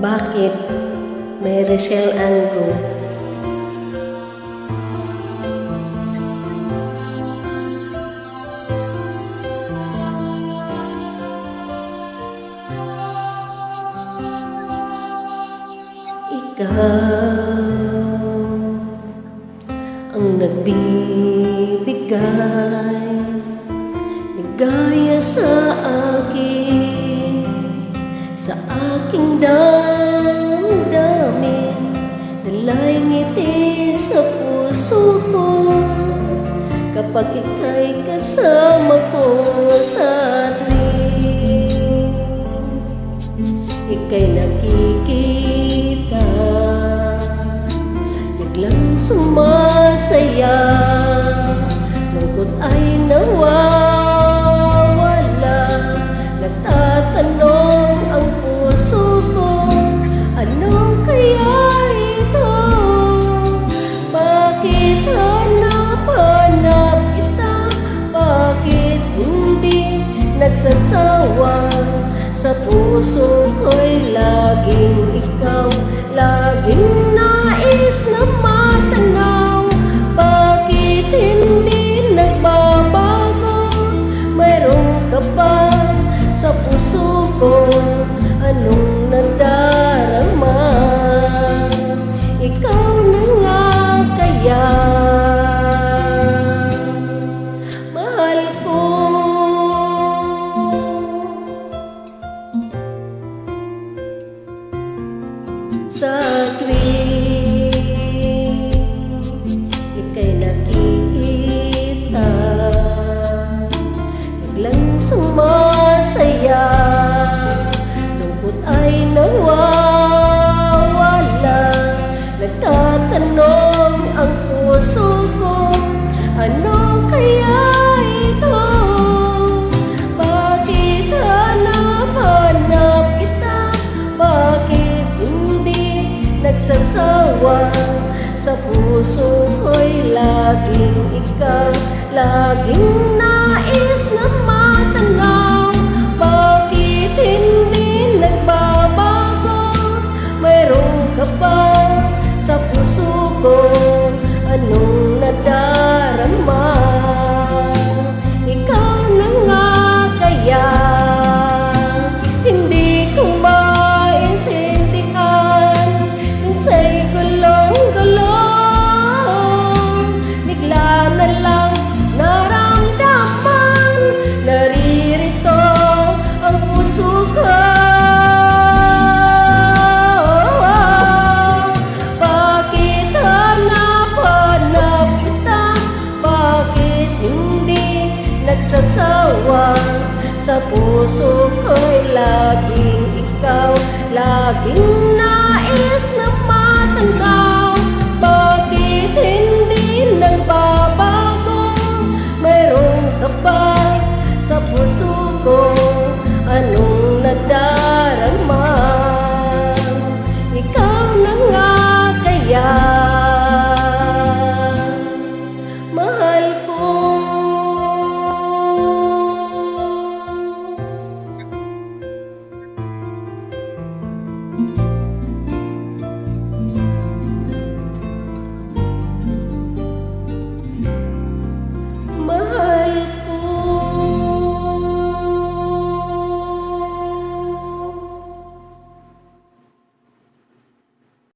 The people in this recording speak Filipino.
Bakit? May Rachel Andrew. Ikaw ang nagbibigay ligaya sa akin, sa aking damdamin, nalay ngiti sa puso ko kapag ika'y kasama ko sa tuwing ika'y nakikita, biglang sumasaya, lungkot ay nawawala, nagtatanong ang puso ko, ano kaya ito? Bakit hanap-hanap kita? Bakit hindi nagsasawa? Sa puso ko'y laging ikaw, laging nais na matanaw. Bakit hindi nagbabago? Mayroon ka ba sa puso ko? Anong nadarama? Ikaw na nga kaya mahal ko. Sa tuwing ika'y nakikita, biglang sumasaya, lungkot ay nawawala, nagtatanong ang puso ko, ano kaya ito? Bakit hanap-hanap kita? Bakit hindi nagsasawa? Sa puso ko'y laging ikaw, laging nais na matanaw. Bakit hindi nagbabago? Mayroon ka ba sa puso ko? Anong nadarama? Ikaw na nga kaya hindi ko maintindihan. Minsa'y gulong-gulong, bigla na lang naramdaman, naririto ang puso ko. Bakit hanap-hanap kita? Bakit hindi nagsasawa? Sa puso ko'y laging ikaw, laging nais na matanaw.